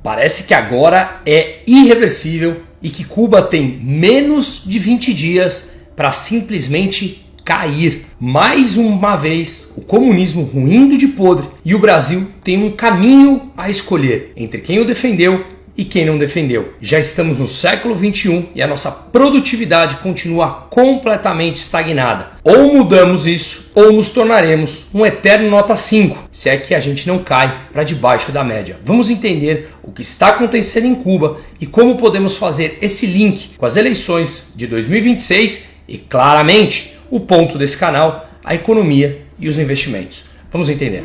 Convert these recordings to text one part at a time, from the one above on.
Parece que agora é irreversível e que Cuba tem menos de 20 dias para simplesmente cair. Mais uma vez, o comunismo ruindo de podre e o Brasil tem um caminho a escolher entre quem o defendeu e quem não defendeu. Já estamos no século XXI e a nossa produtividade continua completamente estagnada. Ou mudamos isso, ou nos tornaremos um eterno nota 5, se é que a gente não cai para debaixo da média. Vamos entender o que está acontecendo em Cuba e como podemos fazer esse link com as eleições de 2026 e, claramente, o ponto desse canal, a economia e os investimentos. Vamos entender.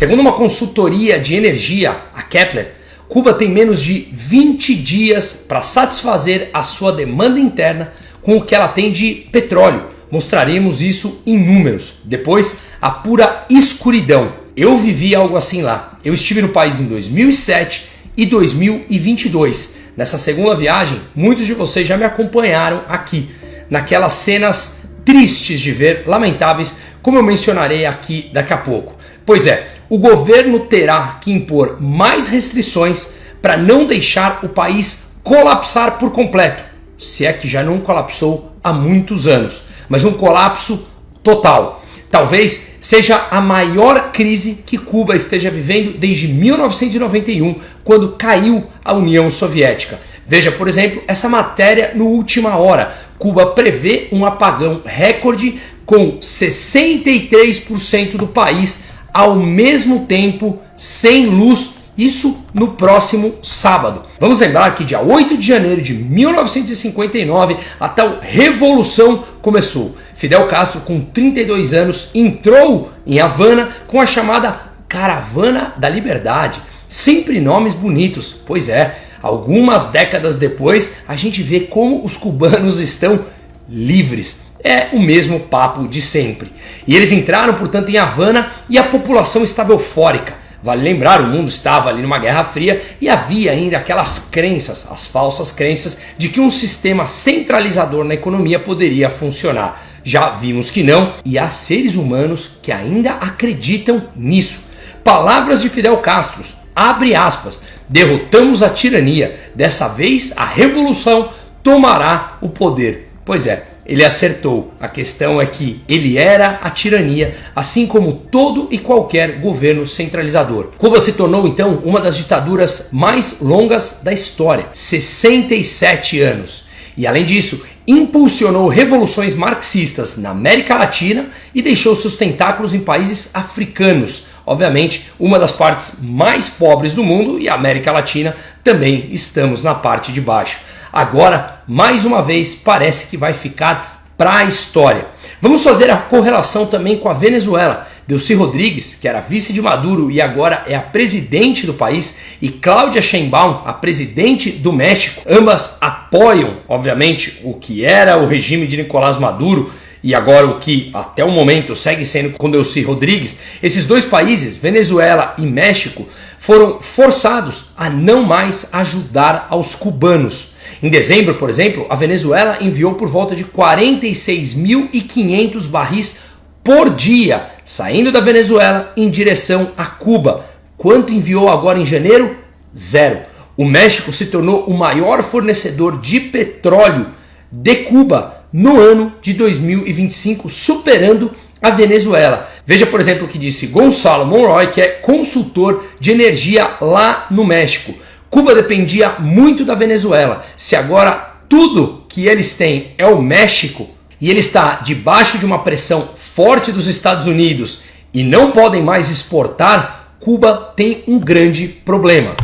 Segundo uma consultoria de energia, a Kepler, Cuba tem menos de 20 dias para satisfazer a sua demanda interna com o que ela tem de petróleo. Mostraremos isso em números. Depois, a pura escuridão. Eu vivi algo assim lá. Eu estive no país em 2007 e 2022. Nessa segunda viagem, muitos de vocês já me acompanharam aqui, naquelas cenas tristes de ver, lamentáveis, como eu mencionarei aqui daqui a pouco. Pois é, o governo terá que impor mais restrições para não deixar o país colapsar por completo, se é que já não colapsou há muitos anos, mas um colapso total. Talvez seja a maior crise que Cuba esteja vivendo desde 1991, quando caiu a União Soviética. Veja, por exemplo, essa matéria no Última Hora. Cuba prevê um apagão recorde com 63% do país ao mesmo tempo sem luz, isso no próximo sábado. Vamos lembrar que dia 8 de janeiro de 1959 a tal revolução começou. Fidel Castro, com 32 anos, entrou em Havana com a chamada Caravana da Liberdade. Sempre nomes bonitos, pois é, algumas décadas depois a gente vê como os cubanos estão livres. É o mesmo papo de sempre. E eles entraram, portanto, em Havana e a população estava eufórica. Vale lembrar, o mundo estava ali numa Guerra Fria e havia ainda aquelas crenças, as falsas crenças, de que um sistema centralizador na economia poderia funcionar. Já vimos que não, e há seres humanos que ainda acreditam nisso. Palavras de Fidel Castro, abre aspas, derrotamos a tirania, dessa vez a revolução tomará o poder. Pois é, ele acertou. A questão é que ele era a tirania, assim como todo e qualquer governo centralizador. Cuba se tornou então uma das ditaduras mais longas da história, 67 anos. E além disso, impulsionou revoluções marxistas na América Latina e deixou seus tentáculos em países africanos. Obviamente, uma das partes mais pobres do mundo, e a América Latina também estamos na parte de baixo. Agora, mais uma vez, parece que vai ficar para a história. Vamos fazer a correlação também com a Venezuela. Delcy Rodrigues, que era vice de Maduro e agora é a presidente do país, e Claudia Sheinbaum, a presidente do México, ambas apoiam, obviamente, o que era o regime de Nicolás Maduro e agora o que até o momento segue sendo com Delcy Rodrigues. Esses dois países, Venezuela e México, foram forçados a não mais ajudar aos cubanos. Em dezembro, por exemplo, a Venezuela enviou por volta de 46.500 barris por dia, saindo da Venezuela em direção a Cuba. Quanto enviou agora em janeiro? 0. O México se tornou o maior fornecedor de petróleo de Cuba no ano de 2025, superando a Venezuela. Veja, por exemplo, o que disse Gonçalo Monroy, que é consultor de energia lá no México. Cuba dependia muito da Venezuela. Se agora tudo que eles têm é o México e ele está debaixo de uma pressão forte dos Estados Unidos e não podem mais exportar, Cuba tem um grande problema.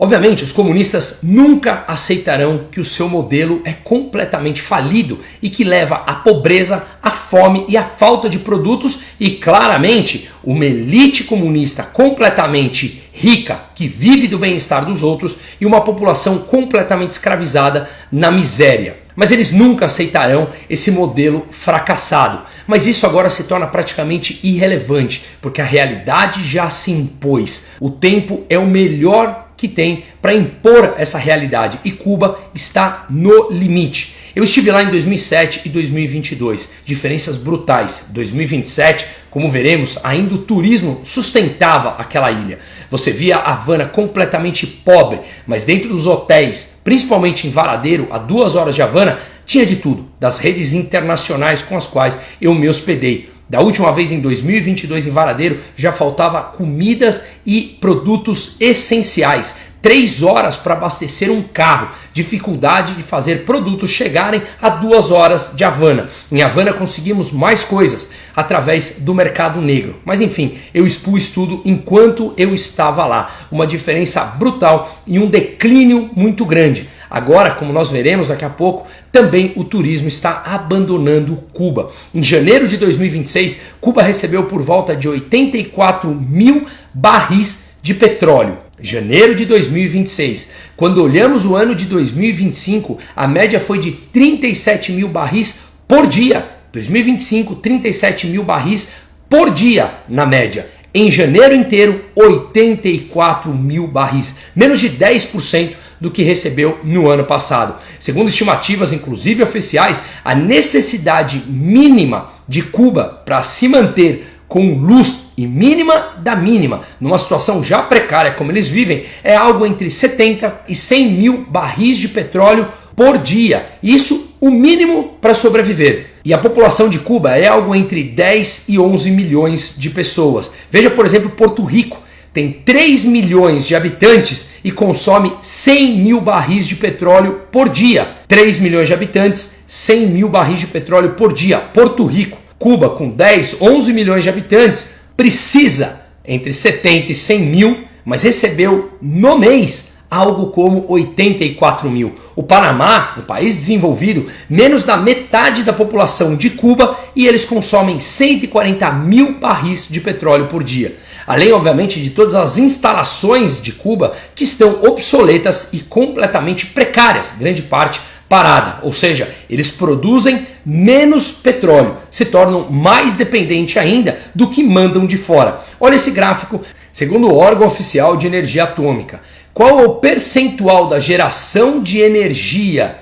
Obviamente, os comunistas nunca aceitarão que o seu modelo é completamente falido e que leva à pobreza, à fome e à falta de produtos e, claramente, uma elite comunista completamente rica, que vive do bem-estar dos outros, e uma população completamente escravizada na miséria. Mas eles nunca aceitarão esse modelo fracassado. Mas isso agora se torna praticamente irrelevante, porque a realidade já se impôs. O tempo é o melhor que tem para impor essa realidade e Cuba está no limite. Eu estive lá em 2007 e 2022, diferenças brutais. 2027, como veremos, ainda o turismo sustentava aquela ilha. Você via Havana completamente pobre, mas dentro dos hotéis, principalmente em Varadeiro, a 2 horas de Havana, tinha de tudo, das redes internacionais com as quais eu me hospedei. Da última vez em 2022 em Varadeiro já faltava comidas e produtos essenciais. 3 horas para abastecer um carro, dificuldade de fazer produtos chegarem a 2 horas de Havana. Em Havana conseguimos mais coisas através do mercado negro. Mas enfim, eu expus tudo enquanto eu estava lá. Uma diferença brutal e um declínio muito grande. Agora, como nós veremos daqui a pouco, também o turismo está abandonando Cuba. Em janeiro de 2026, Cuba recebeu por volta de 84 mil barris de petróleo. Janeiro de 2026. Quando olhamos o ano de 2025, a média foi de 37 mil barris por dia. 2025, 37 mil barris por dia na média. Em janeiro inteiro, 84 mil barris. Menos de 10% do que recebeu no ano passado. Segundo estimativas, inclusive oficiais, a necessidade mínima de Cuba para se manter com luz e mínima da mínima, numa situação já precária como eles vivem, é algo entre 70 e 100 mil barris de petróleo por dia. Isso o mínimo para sobreviver. E a população de Cuba é algo entre 10 e 11 milhões de pessoas. Veja, por exemplo, Porto Rico. Tem 3 milhões de habitantes e consome 100 mil barris de petróleo por dia. 3 milhões de habitantes, 100 mil barris de petróleo por dia. Porto Rico. Cuba, com 10, 11 milhões de habitantes, precisa entre 70 e 100 mil, mas recebeu no mês algo como 84 mil. O Panamá, um país desenvolvido, menos da metade da população de Cuba, e eles consomem 140 mil barris de petróleo por dia. Além, obviamente, de todas as instalações de Cuba que estão obsoletas e completamente precárias, grande parte parada, ou seja, eles produzem menos petróleo, se tornam mais dependentes ainda do que mandam de fora. Olha esse gráfico, segundo o órgão oficial de energia atômica. Qual é o percentual da geração de energia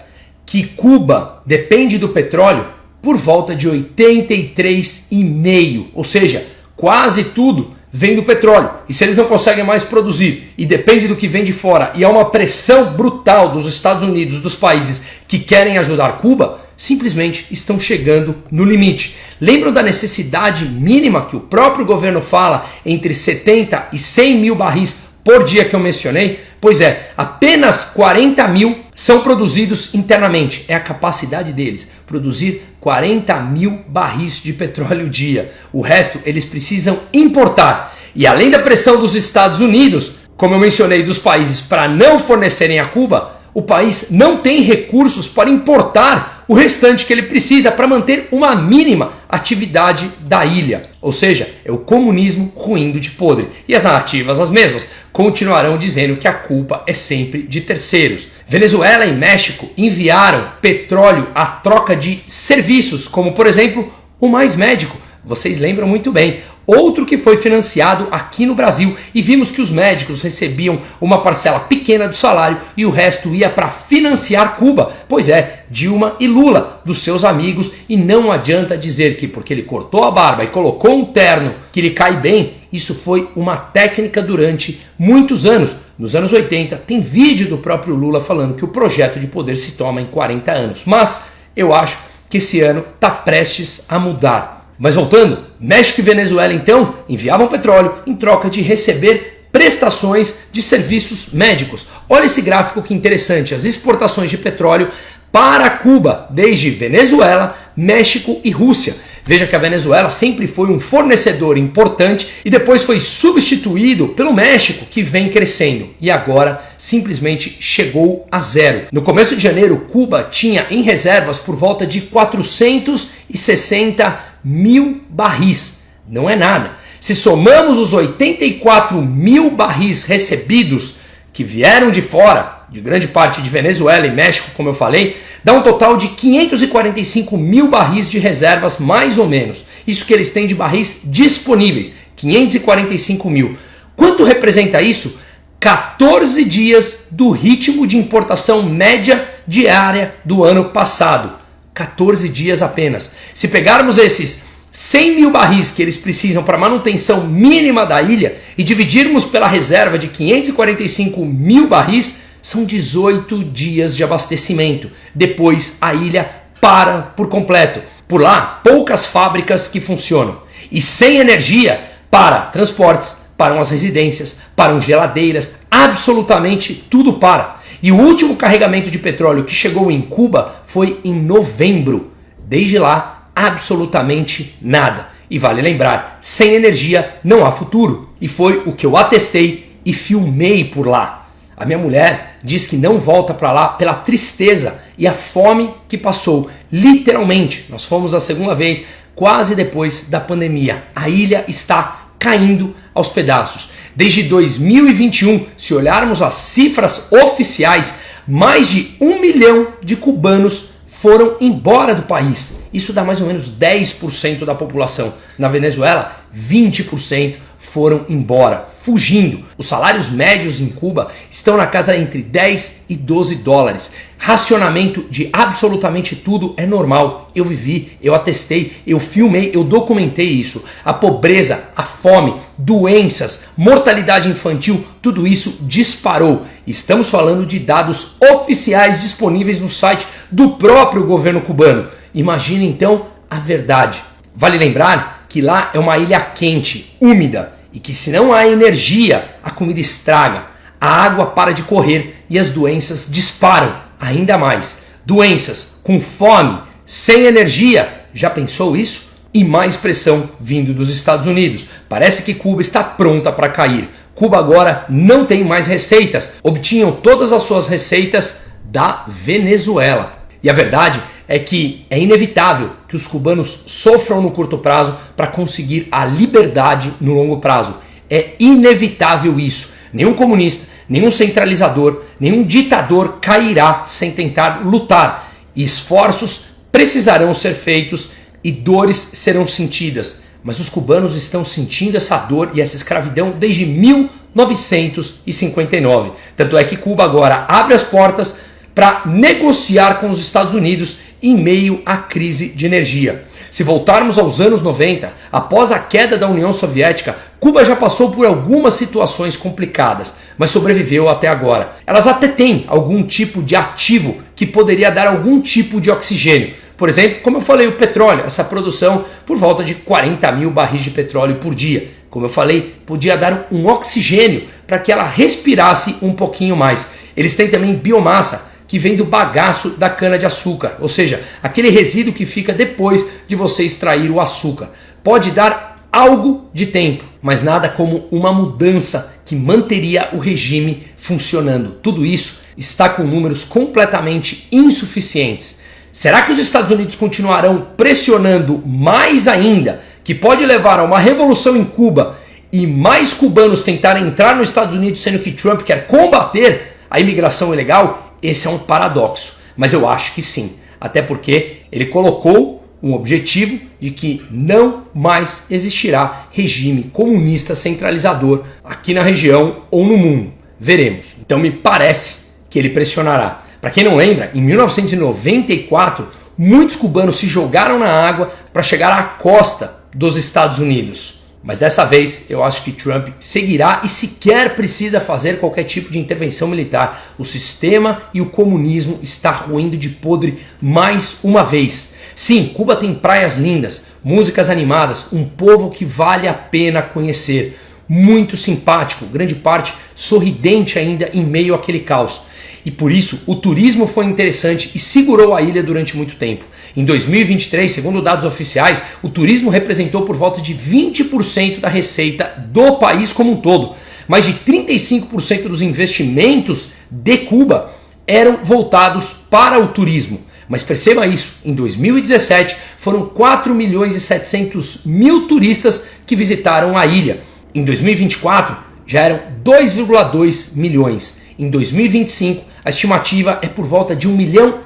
que Cuba depende do petróleo? Por volta de 83,5%, ou seja, quase tudo vem do petróleo. E se eles não conseguem mais produzir e depende do que vem de fora e há uma pressão brutal dos Estados Unidos, dos países que querem ajudar Cuba, simplesmente estão chegando no limite. Lembram da necessidade mínima que o próprio governo fala entre 70 e 100 mil barris por dia que eu mencionei? Pois é, apenas 40 mil são produzidos internamente. É a capacidade deles, produzir 40 mil barris de petróleo dia. O resto eles precisam importar. E além da pressão dos Estados Unidos, como eu mencionei, dos países para não fornecerem a Cuba, o país não tem recursos para importar o restante que ele precisa para manter uma mínima atividade da ilha. Ou seja, é o comunismo ruindo de podre. E as narrativas, as mesmas, continuarão dizendo que a culpa é sempre de terceiros. Venezuela e México enviaram petróleo à troca de serviços, como por exemplo o Mais Médico. Vocês lembram muito bem. Outro que foi financiado aqui no Brasil, e vimos que os médicos recebiam uma parcela pequena do salário e o resto ia para financiar Cuba. Pois é, Dilma e Lula, dos seus amigos, e não adianta dizer que porque ele cortou a barba e colocou um terno que lhe cai bem, isso foi uma técnica durante muitos anos. Nos anos 80 tem vídeo do próprio Lula falando que o projeto de poder se toma em 40 anos. Mas eu acho que esse ano está prestes a mudar. Mas voltando, México e Venezuela então enviavam petróleo em troca de receber prestações de serviços médicos. Olha esse gráfico que interessante, as exportações de petróleo para Cuba, desde Venezuela, México e Rússia. Veja que a Venezuela sempre foi um fornecedor importante e depois foi substituído pelo México, que vem crescendo e agora simplesmente chegou a zero. No começo de janeiro, Cuba tinha em reservas por volta de 460 mil barris. Não é nada. Se somamos os 84 mil barris recebidos que vieram de fora, de grande parte de Venezuela e México, como eu falei, dá um total de 545 mil barris de reservas, mais ou menos. Isso que eles têm de barris disponíveis, 545 mil. Quanto representa isso? 14 dias do ritmo de importação média diária do ano passado. 14 dias apenas. Se pegarmos esses 100 mil barris que eles precisam para manutenção mínima da ilha e dividirmos pela reserva de 545 mil barris, são 18 dias de abastecimento. Depois a ilha para por completo. Por lá, poucas fábricas que funcionam. E sem energia, para transportes, param as residências, param geladeiras, absolutamente tudo para. E o último carregamento de petróleo que chegou em Cuba foi em novembro. Desde lá, absolutamente nada. E vale lembrar, sem energia não há futuro. E foi o que eu atestei e filmei por lá. A minha mulher diz que não volta para lá pela tristeza e a fome que passou. Literalmente, nós fomos a segunda vez, quase depois da pandemia. A ilha está caindo aos pedaços. Desde 2021, se olharmos as cifras oficiais, mais de 1 milhão de cubanos foram embora do país. Isso dá mais ou menos 10% da população. Na Venezuela, 20% foram embora, fugindo. Os salários médios em Cuba estão na casa entre 10 e 12 dólares. Racionamento de absolutamente tudo é normal. Eu vivi, eu atestei, eu filmei, eu documentei isso. A pobreza, a fome, doenças, mortalidade infantil, tudo isso disparou. Estamos falando de dados oficiais disponíveis no site do próprio governo cubano. Imagine então a verdade. Vale lembrar que lá é uma ilha quente, úmida, e que se não há energia, a comida estraga, a água para de correr e as doenças disparam ainda mais. Doenças com fome, sem energia, já pensou isso? E mais pressão vindo dos Estados Unidos. Parece que Cuba está pronta para cair. Cuba agora não tem mais receitas, obtinham todas as suas receitas da Venezuela. E a verdade é que é inevitável que os cubanos sofram no curto prazo para conseguir a liberdade no longo prazo. É inevitável isso. Nenhum comunista, nenhum centralizador, nenhum ditador cairá sem tentar lutar. E esforços precisarão ser feitos e dores serão sentidas. Mas os cubanos estão sentindo essa dor e essa escravidão desde 1959. Tanto é que Cuba agora abre as portas para negociar com os Estados Unidos em meio à crise de energia. Se voltarmos aos anos 90, após a queda da União Soviética, Cuba já passou por algumas situações complicadas, mas sobreviveu até agora. Elas até têm algum tipo de ativo que poderia dar algum tipo de oxigênio. Por exemplo, como eu falei, o petróleo, essa produção por volta de 40 mil barris de petróleo por dia. Como eu falei, podia dar um oxigênio para que ela respirasse um pouquinho mais. Eles têm também biomassa, que vem do bagaço da cana-de-açúcar, ou seja, aquele resíduo que fica depois de você extrair o açúcar. Pode dar algo de tempo, mas nada como uma mudança que manteria o regime funcionando. Tudo isso está com números completamente insuficientes. Será que os Estados Unidos continuarão pressionando mais ainda, que pode levar a uma revolução em Cuba e mais cubanos tentarem entrar nos Estados Unidos, sendo que Trump quer combater a imigração ilegal? Esse é um paradoxo, mas eu acho que sim, até porque ele colocou um objetivo de que não mais existirá regime comunista centralizador aqui na região ou no mundo. Veremos. Então me parece que ele pressionará. Para quem não lembra, em 1994, muitos cubanos se jogaram na água para chegar à costa dos Estados Unidos. Mas dessa vez eu acho que Trump seguirá e sequer precisa fazer qualquer tipo de intervenção militar. O sistema e o comunismo está ruindo de podre mais uma vez. Sim, Cuba tem praias lindas, músicas animadas, um povo que vale a pena conhecer. Muito simpático, grande parte sorridente ainda em meio àquele caos. E por isso o turismo foi interessante e segurou a ilha durante muito tempo. Em 2023, segundo dados oficiais, o turismo representou por volta de 20% da receita do país como um todo. Mais de 35% dos investimentos de Cuba eram voltados para o turismo. Mas perceba isso, em 2017 foram 4 milhões e 700 mil turistas que visitaram a ilha. Em 2024 já eram 2,2 milhões. Em 2025 a estimativa é por volta de 1,5 milhão.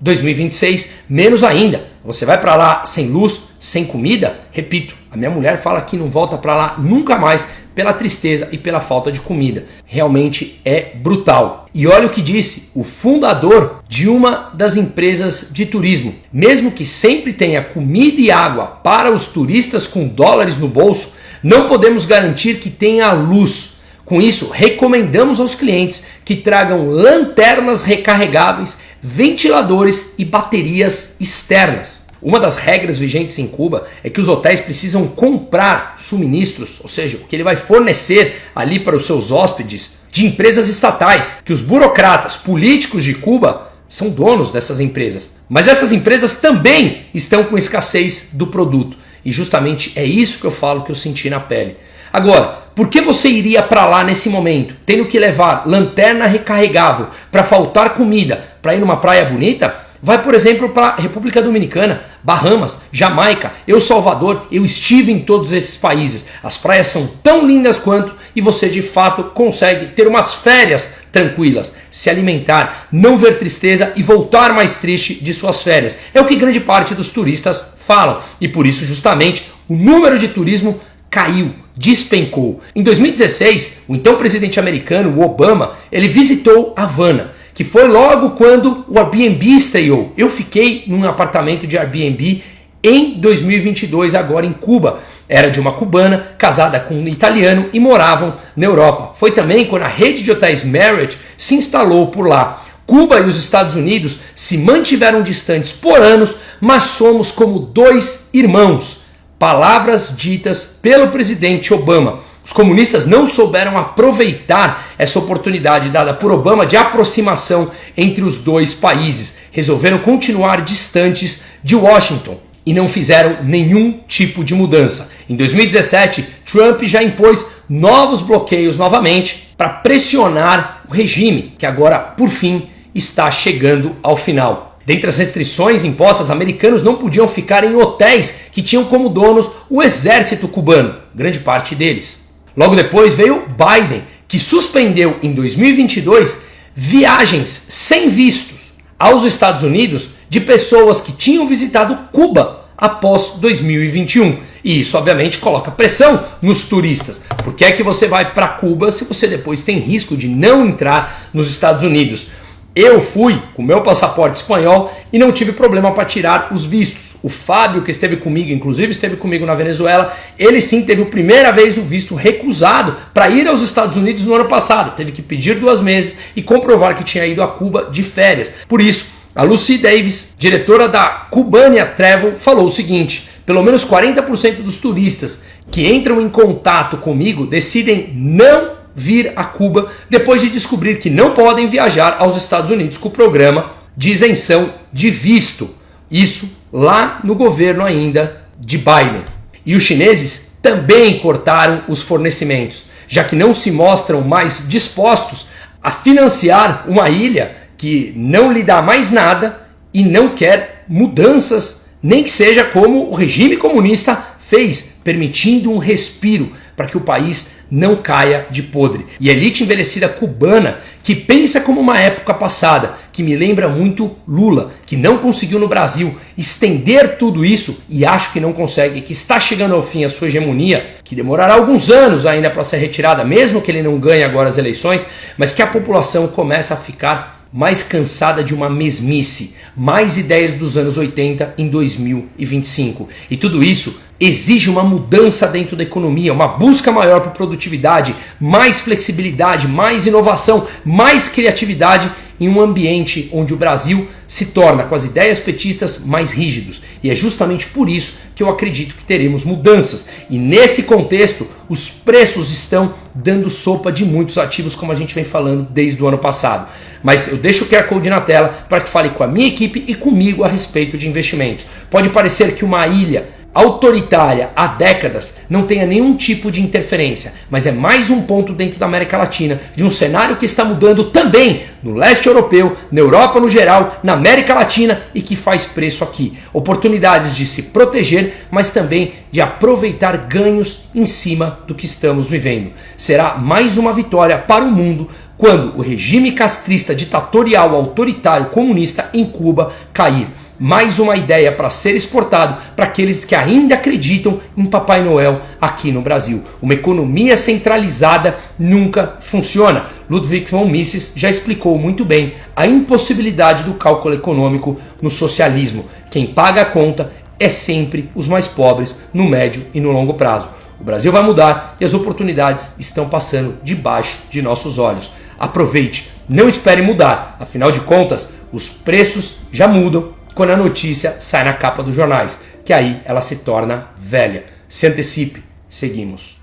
2026 menos ainda, Você vai para lá sem luz, sem comida? Repito, a minha mulher fala que não volta para lá nunca mais pela tristeza e pela falta de comida. Realmente é brutal. E olha o que disse o fundador de uma das empresas de turismo. Mesmo que sempre tenha comida e água para os turistas com dólares no bolso, não podemos garantir que tenha luz. Com isso, recomendamos aos clientes que tragam lanternas recarregáveis, ventiladores e baterias externas. Uma das regras vigentes em Cuba é que os hotéis precisam comprar suministros, ou seja, o que ele vai fornecer ali para os seus hóspedes, de empresas estatais, que os burocratas políticos de Cuba são donos dessas empresas. Mas essas empresas também estão com escassez do produto. E justamente é isso que eu falo que eu senti na pele. Agora, por que você iria para lá nesse momento, tendo que levar lanterna recarregável para faltar comida, para ir numa praia bonita? Vai, por exemplo, para a República Dominicana, Bahamas, Jamaica, El Salvador. Eu estive em todos esses países. As praias são tão lindas quanto e você de fato consegue ter umas férias tranquilas, se alimentar, não ver tristeza e voltar mais triste de suas férias. É o que grande parte dos turistas falam e por isso justamente o número de turismo caiu, despencou. Em 2016, o então presidente americano, o Obama, ele visitou Havana, que foi logo quando o Airbnb estreou. Eu fiquei num apartamento de Airbnb em 2022, agora em Cuba. Era de uma cubana, casada com um italiano e moravam na Europa. Foi também quando a rede de hotéis Marriott se instalou por lá. Cuba e os Estados Unidos se mantiveram distantes por anos, mas somos como dois irmãos. Palavras ditas pelo presidente Obama. Os comunistas não souberam aproveitar essa oportunidade dada por Obama de aproximação entre os dois países. Resolveram continuar distantes de Washington e não fizeram nenhum tipo de mudança. Em 2017, Trump já impôs novos bloqueios novamente para pressionar o regime, que agora, por fim, está chegando ao final. Dentre as restrições impostas, americanos não podiam ficar em hotéis que tinham como donos o exército cubano, grande parte deles. Logo depois veio Biden, que suspendeu em 2022 viagens sem vistos aos Estados Unidos de pessoas que tinham visitado Cuba após 2021. E isso obviamente coloca pressão nos turistas. Por que é que você vai para Cuba se você depois tem risco de não entrar nos Estados Unidos? Eu fui com meu passaporte espanhol e não tive problema para tirar os vistos. O Fábio, que esteve comigo, inclusive esteve comigo na Venezuela, ele sim teve a primeira vez o visto recusado para ir aos Estados Unidos no ano passado. Teve que pedir 2 meses e comprovar que tinha ido a Cuba de férias. Por isso, a Lucy Davis, diretora da Cubania Travel, falou o seguinte: pelo menos 40% dos turistas que entram em contato comigo decidem não vir a Cuba depois de descobrir que não podem viajar aos Estados Unidos com o programa de isenção de visto. Isso lá no governo ainda de Biden. E os chineses também cortaram os fornecimentos, já que não se mostram mais dispostos a financiar uma ilha que não lhe dá mais nada e não quer mudanças, nem que seja como o regime comunista fez, permitindo um respiro para que o país não caia de podre. E a elite envelhecida cubana, que pensa como uma época passada, que me lembra muito Lula, que não conseguiu no Brasil estender tudo isso e acho que não consegue, que está chegando ao fim a sua hegemonia, que demorará alguns anos ainda para ser retirada, mesmo que ele não ganhe agora as eleições, mas que a população começa a ficar mais cansada de uma mesmice, mais ideias dos anos 80 em 2025. E tudo isso exige uma mudança dentro da economia, uma busca maior por produtividade, mais flexibilidade, mais inovação, mais criatividade em um ambiente onde o Brasil se torna, com as ideias petistas, mais rígidos. E é justamente por isso que eu acredito que teremos mudanças. E nesse contexto, os preços estão dando sopa de muitos ativos, como a gente vem falando desde o ano passado. Mas eu deixo o QR Code na tela para que fale com a minha equipe e comigo a respeito de investimentos. Pode parecer que uma ilha autoritária há décadas não tenha nenhum tipo de interferência, mas é mais um ponto dentro da América Latina de um cenário que está mudando também no leste europeu, na Europa no geral, na América Latina e que faz preço aqui. Oportunidades de se proteger, mas também de aproveitar ganhos em cima do que estamos vivendo. Será mais uma vitória para o mundo quando o regime castrista, ditatorial, autoritário, comunista em Cuba cair. Mais uma ideia para ser exportado para aqueles que ainda acreditam em Papai Noel aqui no Brasil. Uma economia centralizada nunca funciona. Ludwig von Mises já explicou muito bem a impossibilidade do cálculo econômico no socialismo. Quem paga a conta é sempre os mais pobres no médio e no longo prazo. O Brasil vai mudar e as oportunidades estão passando debaixo de nossos olhos. Aproveite, não espere mudar. Afinal de contas, os preços já mudam quando a notícia sai na capa dos jornais, que aí ela se torna velha. Se antecipe, seguimos.